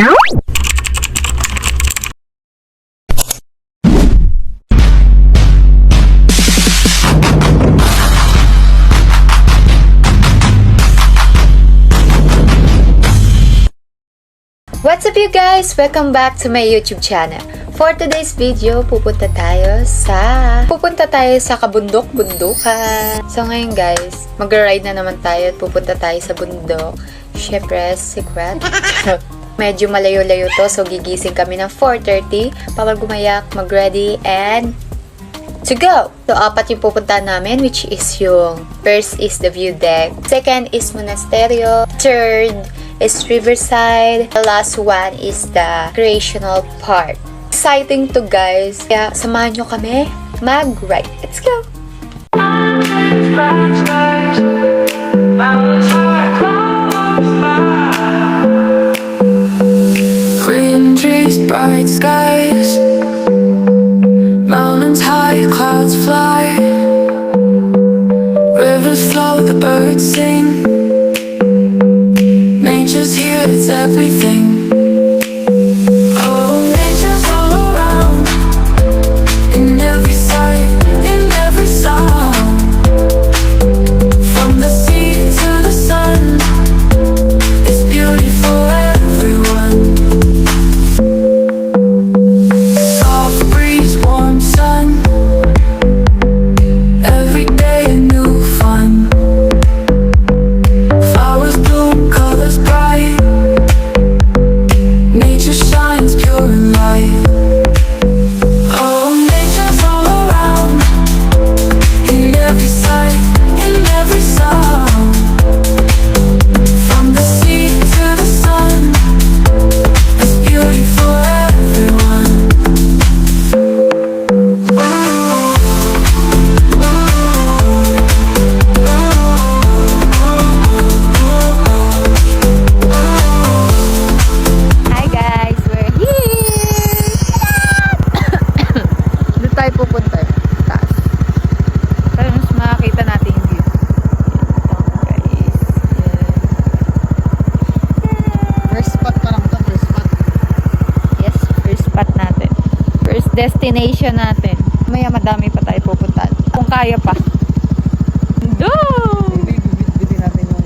What's up you guys? Welcome back to my YouTube channel. For today's video, pupunta tayo sa kabundok-bundukan. So ngayon guys, mag-ride na naman tayo at pupunta tayo sa bundok. Syempre, secret. Medyo malayo-layo to, so gigising kami ng 4:30 para gumayak, mag-ready, and to go! So, apat yung pupuntahan namin, which is yung first is the view deck, second is monasterio, third is riverside, the last one is the recreational park. Exciting to guys, kaya samahan nyo kami mag-ride. Let's go! Green trees, bright skies, mountains high, clouds fly, rivers flow, the birds sing. Nature's here, it's everything. Oh, nature's all around, in every sight, in every sound. From the sea to the sun, it's beauty for everyone. Soft breeze, warm sun, every day a new fun. Flowers bloom, colors bright, nature shines pure and light. Oh, nature's all around, in every sight, in every sound. From the sea to the sun, there's beauty for everyone. Hi guys, we're here! Doon tayo pupunta. Taas. Para mas makakita natin yung view. Yan, guys. First spot pa lang to, first spot. Yes, first spot natin. First destination natin. Maya madami pa tayo pupuntahan. Kung kaya pa. Go! Maybe bibit natin yung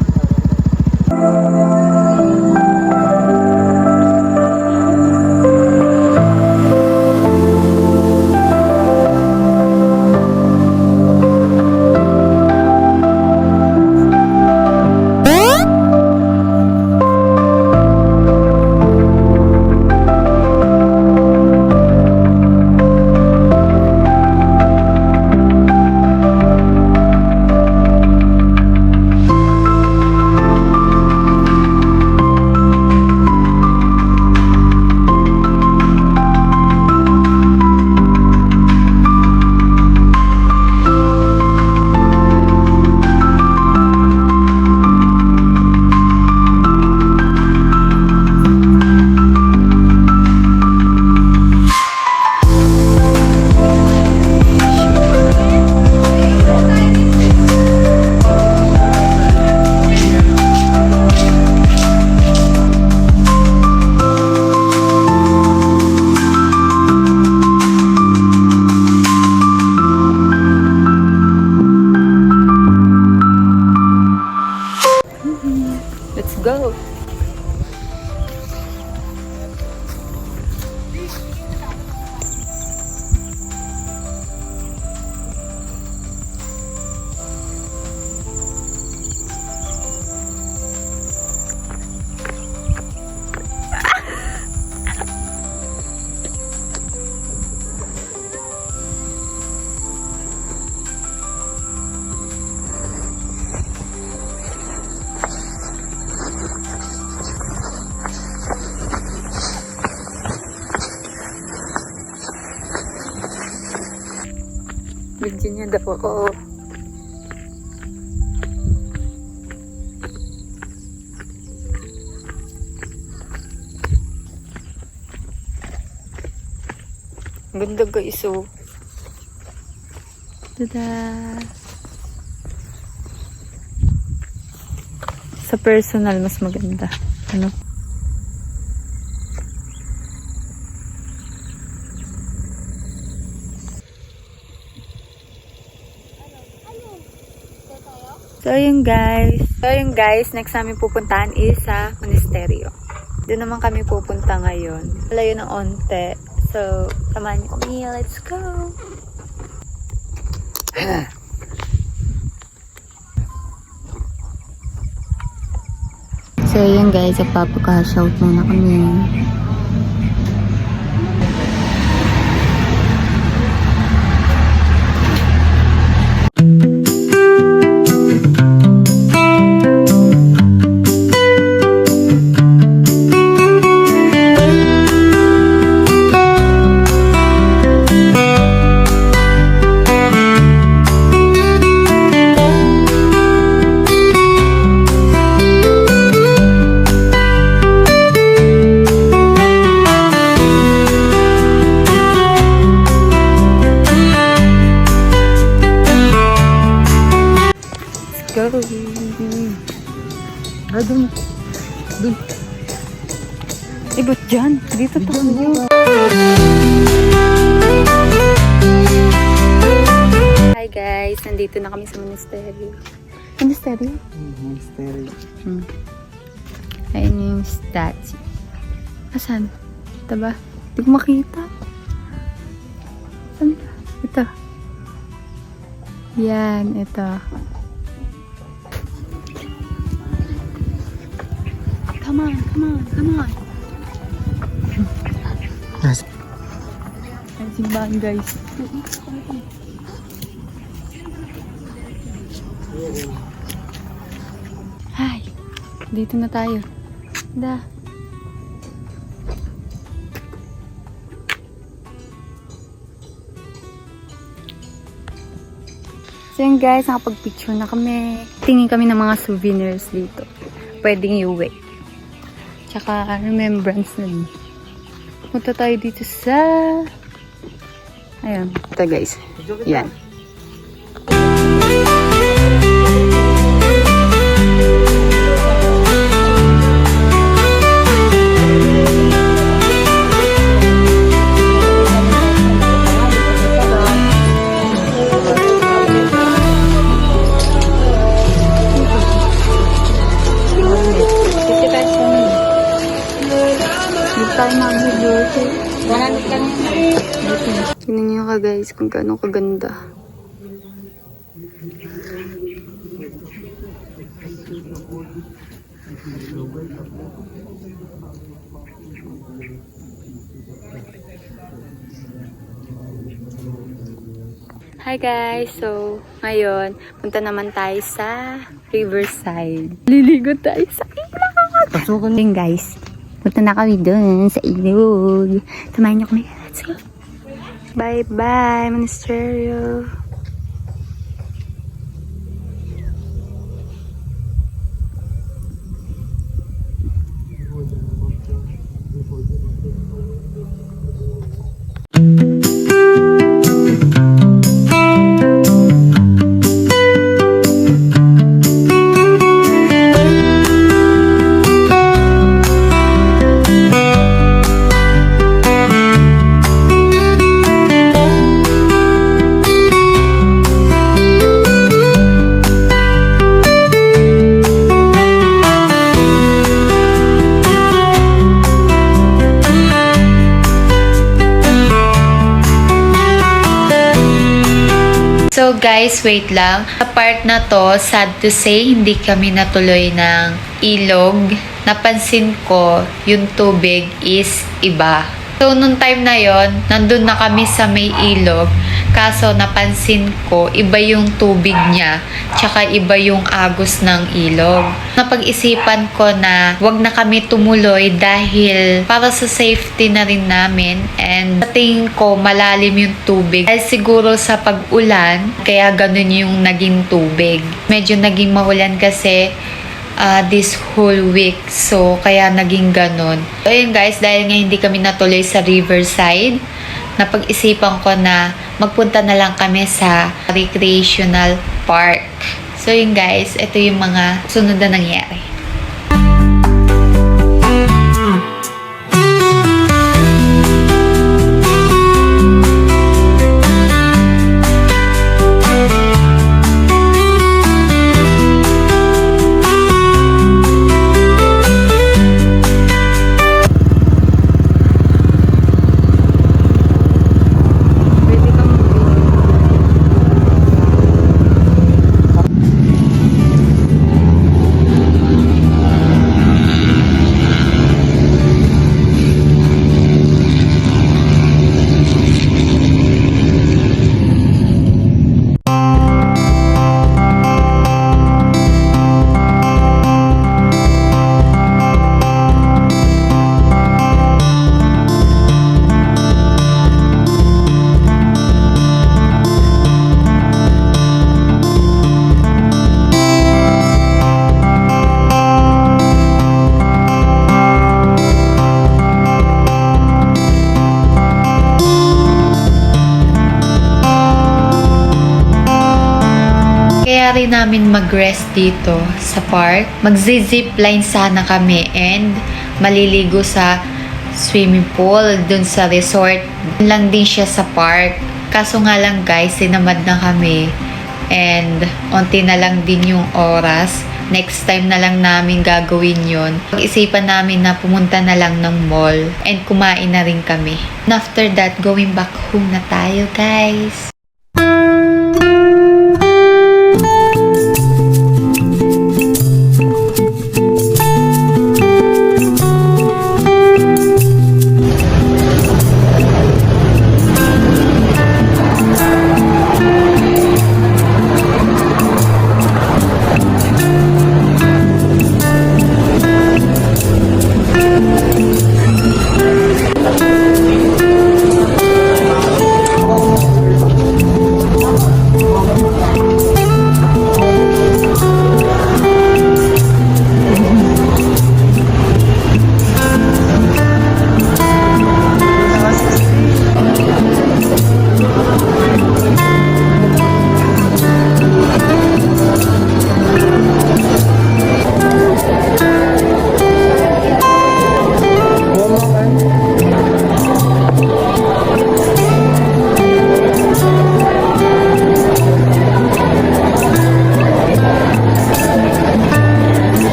Let's go! Virginia daw ako. Ganda guys, oh. Tada! Sa personal, mas maganda. Ano? So, yun guys. Next namin pupuntahan is sa monasteryo. Doon naman kami pupunta ngayon. Malayo ng onte. So, samahan niyo kami. Let's go! So, yun guys. Nagpapaka-shout muna kami. Go! Doon. Eh, ba't dyan? Dito tayo. Hi guys! Nandito na kami sa monasteryo. Monasteryo? Monastery. Ayun yung statue. Asan? Ito ba? Hindi ko makita. Saan ba? Ito. Yan, ito. Come on. Yes. Ang simbahan guys. Hi! Dito na tayo. Da. So yun guys, nakapag-picture na kami. Tingin kami ng mga souvenirs dito. Pwedeng iuwi. Tsaka remembrance na din. Punta tayo dito sa... Ayan. Ito guys. Yan. Tingnan niyo ka guys kung gaano kaganda. Hi guys! So, ngayon, punta naman tayo sa Riverside. Liligo tayo sa ilog! Pasukan. Yun guys, punta na kami dun sa ilog. Samahan niyo kami. Let's go! Bye-bye, monasteryo! So guys, wait lang. Sa part na to, sad to say, hindi kami natuloy ng ilog. Napansin ko, yung tubig is iba. So, nung time na yon, nandun na kami sa may ilog. Kaso, napansin ko, iba yung tubig niya. Tsaka, iba yung agos ng ilog. Napag-isipan ko na wag na kami tumuloy dahil para sa safety na rin namin. And sa tingin ko, malalim yung tubig. Dahil siguro sa pag-ulan, kaya ganun yung naging tubig. Medyo naging maulan kasi this whole week. So, kaya naging ganun. So, ayun guys, dahil nga hindi kami natuloy sa Riverside, napag-isipan ko na magpunta na lang kami sa recreational park. So, yun guys, ito yung mga sunod na nangyari. try namin mag-rest dito sa park. Mag-zipline sana kami and maliligo sa swimming pool dun sa resort. Dun lang din siya sa park. Kaso nga lang guys, sinamad na kami. And onti na lang din yung oras. Next time na lang namin gagawin yon. Pag-isipan namin na pumunta na lang ng mall and kumain na rin kami. And after that, going back home na tayo guys.